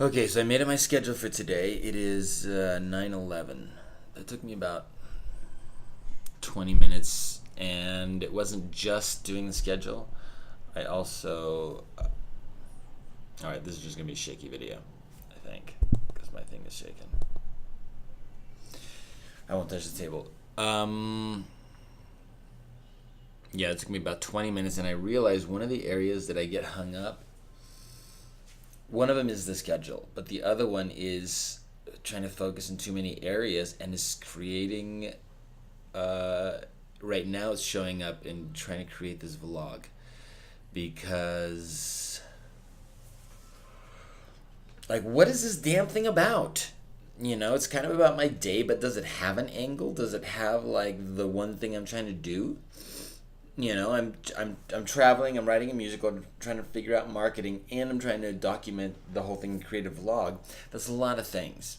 Okay, so I made it my schedule for today. It is 9:11. It took me about 20 minutes, and it wasn't just doing the schedule. I also. Alright, this is just going to be a shaky video, I think, because my thing is shaking. I won't touch the table. Yeah, it took me about 20 minutes, and I realized one of the areas that I get hung up. One of them is the schedule, but the other one is trying to focus in too many areas and is creating. Right now, it's showing up in trying to create this vlog because, like, what is this damn thing about? It's kind of about my day, but does it have an angle? Does it have like the one thing I'm trying to do? I'm traveling. I'm writing a musical. I'm trying to figure out marketing, and I'm trying to document the whole thing and create a vlog. That's a lot of things.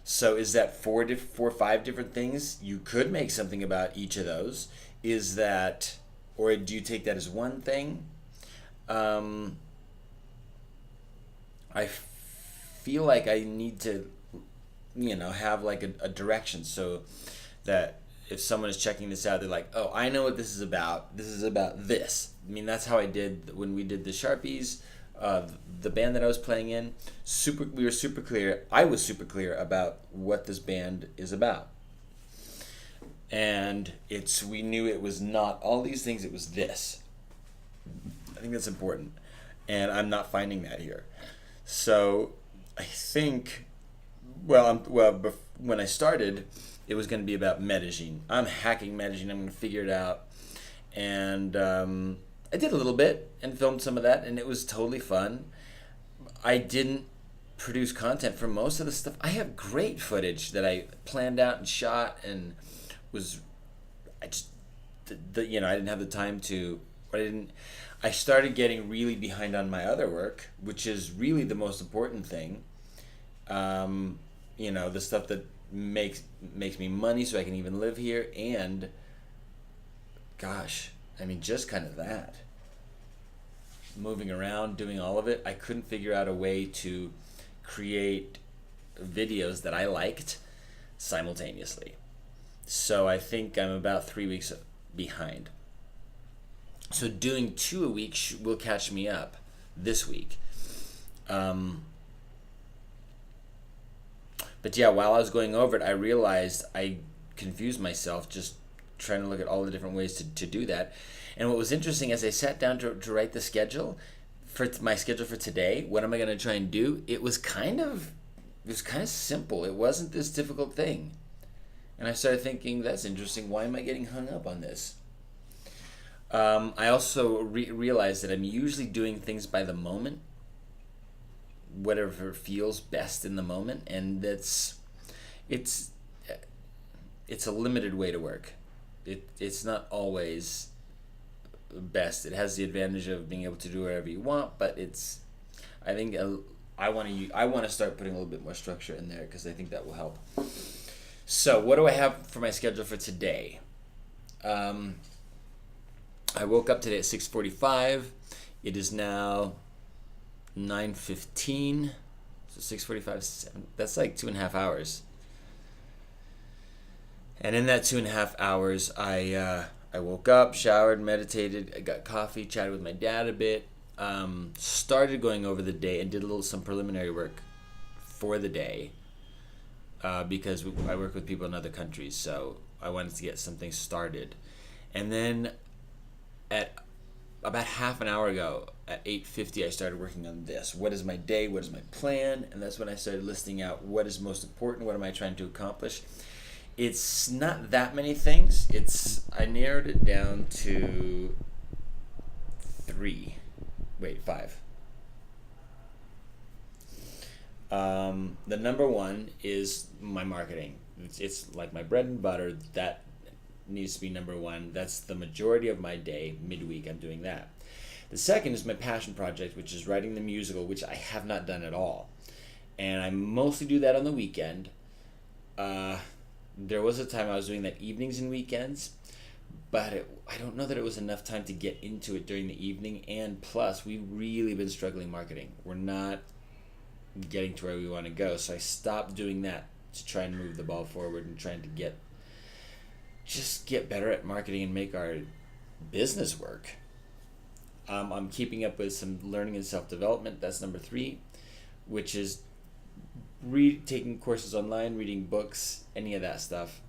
So is that four, or five different things? You could make something about each of those. Is that, or do you take that as one thing? I feel like I need to, have like a direction so that if someone is checking this out, they're like, oh, I know what this is about. This is about this. I mean, that's how I did when we did the Sharpies, the band that I was playing in. We were super clear. I was super clear about what this band is about. And we knew it was not all these things, it was this. I think that's important. And I'm not finding that here. So I think, when I started, it was going to be about Medellin. I'm hacking Medellin. I'm going to figure it out. And I did a little bit and filmed some of that, and it was totally fun. I didn't produce content for most of the stuff. I have great footage that I planned out and shot, and I didn't have the time to. I started getting really behind on my other work, which is really the most important thing. The stuff that makes me money so I can even live here, and gosh, I mean, just kind of that. Moving around, doing all of it, I couldn't figure out a way to create videos that I liked simultaneously. So I think I'm about 3 weeks behind. So doing 2 a week will catch me up this week. But yeah, while I was going over it, I realized I confused myself just trying to look at all the different ways to do that. And what was interesting, as I sat down to write the schedule, for my schedule for today, what am I going to try and do? It was kind of simple. It wasn't this difficult thing. And I started thinking, that's interesting. Why am I getting hung up on this? I also realized that I'm usually doing things by the moment, whatever feels best in the moment, and it's a limited way to work. It's not always best. It has the advantage of being able to do whatever you want, but I think I want to start putting a little bit more structure in there because I think that will help. So what do I have for my schedule for today? I woke up today at 6:45. It is now 9:15. So 6:45, 7. That's like 2.5 hours. And in that 2.5 hours, I woke up, showered, meditated, I got coffee, chatted with my dad a bit, started going over the day and did some preliminary work for the day because I work with people in other countries, so I wanted to get something started. And then at about half an hour ago, at 8:50, I started working on this. What is my day? What is my plan? And that's when I started listing out what is most important. What am I trying to accomplish? It's not that many things. I narrowed it down to 5. The number one is my marketing. It's like my bread and butter. That needs to be number one. That's the majority of my day. Midweek, I'm doing that. The second is my passion project, which is writing the musical, which I have not done at all. And I mostly do that on the weekend. There was a time I was doing that evenings and weekends, but I don't know that it was enough time to get into it during the evening. And plus, we've really been struggling marketing. We're not getting to where we want to go. So I stopped doing that to try and move the ball forward and trying to get better at marketing and make our business work. I'm keeping up with some learning and self-development. That's number 3, which is taking courses online, reading books, any of that stuff.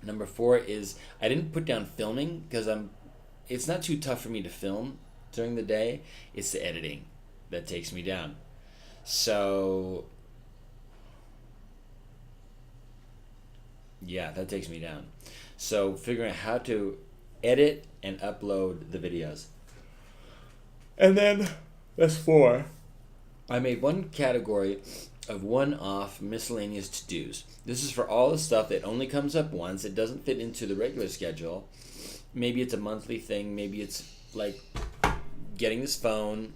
Number 4 is I didn't put down filming because it's not too tough for me to film during the day. It's the editing that takes me down. So yeah, that takes me down. So figuring out how to edit and upload the videos. And then that's 4. I made one category of one-off miscellaneous to-dos. This is for all the stuff that only comes up once. It doesn't fit into the regular schedule. Maybe it's a monthly thing. Maybe it's like getting this phone,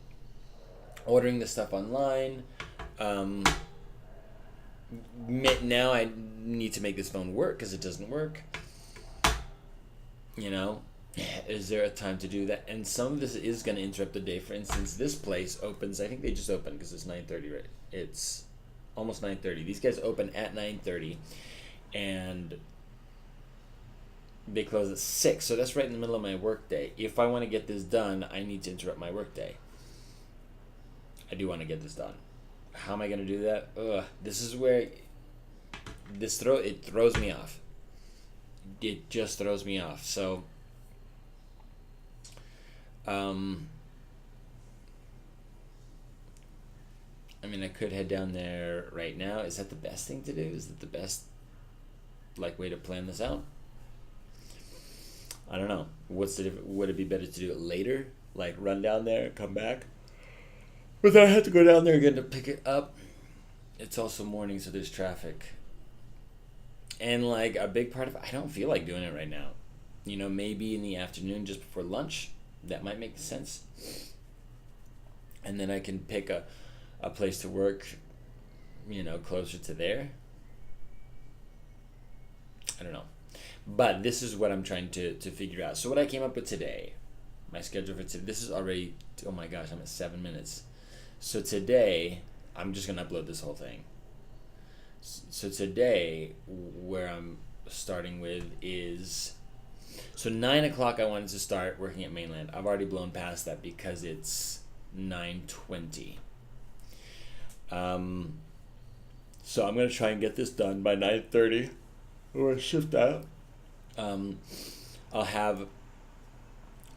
ordering the stuff online. Now I need to make this phone work because it doesn't work. You know, is there a time to do that? And some of this is going to interrupt the day. For instance, this place opens, I think they just opened because it's 9:30, right? It's almost 9:30. These guys open at 9:30 and they close at 6. So that's right in the middle of my work day. If I want to get this done, I need to interrupt my work day. I do want to get this done. How am I going to do that? This is where it throws me off. It just throws me off. So I mean, I could head down there right now. Is that the best thing to do? Is that the best way to plan this out? I don't know. Would it be better to do it later? Like run down there, come back? But then I have to go down there again to pick it up. It's also morning, so there's traffic. And like a big part of it, I don't feel like doing it right now. You know, maybe in the afternoon just before lunch. That might make sense. And then I can pick a place to work, you know, closer to there. I don't know. But this is what I'm trying to figure out. So what I came up with today, my schedule for today, this is already, oh my gosh, I'm at 7 minutes. So today, I'm just going to upload this whole thing. So today, where I'm starting with is, so 9 o'clock I wanted to start working at Mainland. I've already blown past that because it's 9:20. So I'm going to try and get this done by 9:30 or shift out. I'll have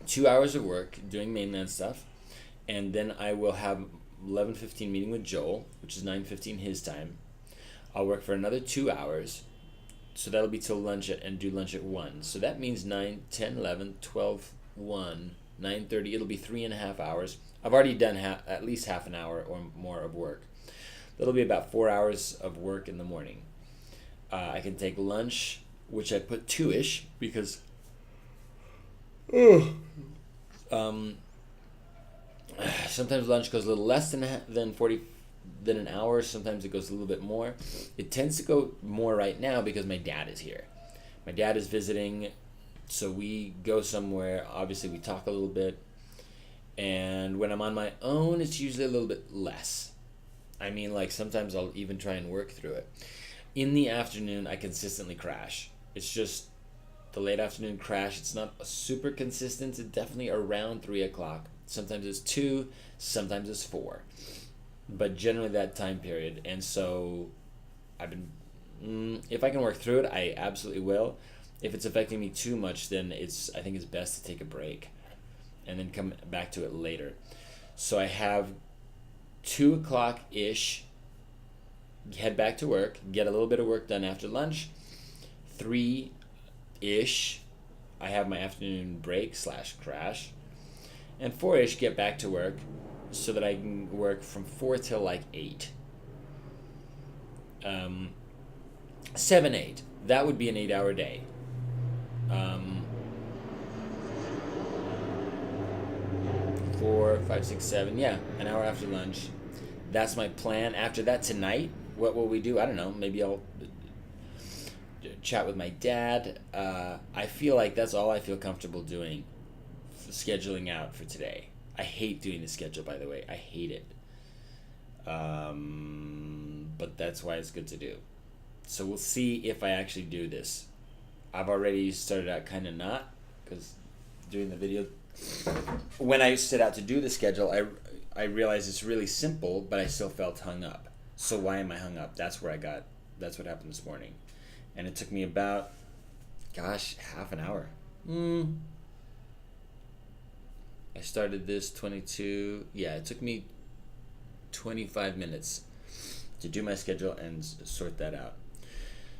2 hours of work doing Mainland stuff, and then I will have 11:15 meeting with Joel, which is 9:15 his time. I'll work for another 2 hours, so that'll be till lunch and do lunch at 1. So that means 9, 10, 11, 12, 1, 9:30. It'll be 3.5 hours. I've already done at least half an hour or more of work. That'll be about 4 hours of work in the morning. I can take lunch, which I put 2-ish because sometimes lunch goes a little less than an hour. Sometimes it goes a little bit more. It tends to go more right now because my dad is here. My dad is visiting, so we go somewhere. Obviously, we talk a little bit. And when I'm on my own, it's usually a little bit less. I mean, like sometimes I'll even try and work through it. In the afternoon, I consistently crash. It's just the late afternoon crash. It's not super consistent. It's definitely around 3 o'clock. Sometimes it's 2, sometimes it's 4. But generally that time period. And so I've been, if I can work through it, I absolutely will. If it's affecting me too much, then I think it's best to take a break and then come back to it later. So I have 2 o'clock-ish, head back to work, get a little bit of work done after lunch. 3-ish, I have my afternoon break / crash. And 4-ish, get back to work so that I can work from 4 till like 8. 7, 8. That would be an 8-hour day. 4, 5, 6, 7. Yeah, an hour after lunch. That's my plan. After that tonight, what will we do? I don't know. Maybe I'll chat with my dad. I feel like that's all I feel comfortable doing, scheduling out for today. I hate doing the schedule, by the way. I hate it. But that's why it's good to do. So we'll see if I actually do this. I've already started out kind of not, because doing the video, when I set out to do the schedule, I realized it's really simple, but I still felt hung up. So why am I hung up? That's what happened this morning. And it took me about, half an hour. I started this 22, it took me 25 minutes to do my schedule and sort that out.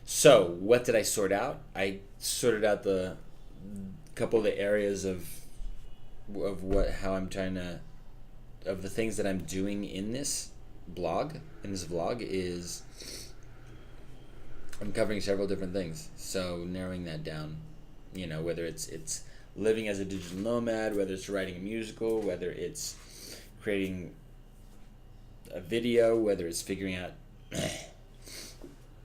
So what did I sort out? I sorted out the couple of the areas of the things that I'm doing in this vlog is I'm covering several different things. So narrowing that down, whether it's living as a digital nomad, whether it's writing a musical, whether it's creating a video, whether it's figuring out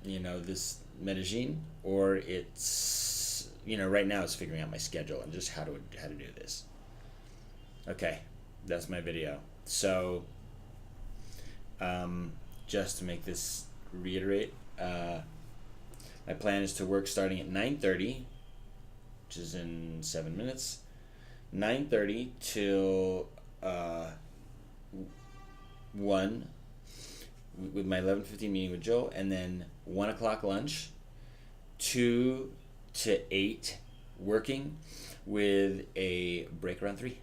this Medellin, or it's right now it's figuring out my schedule and just how to do this. Okay, that's my video. So just to make this reiterate, my plan is to work starting at 9:30, which is in 7 minutes, 9:30 till 1 with my 11:15 meeting with Joe, and then 1 o'clock lunch, 2 to 8 working with a break around 3.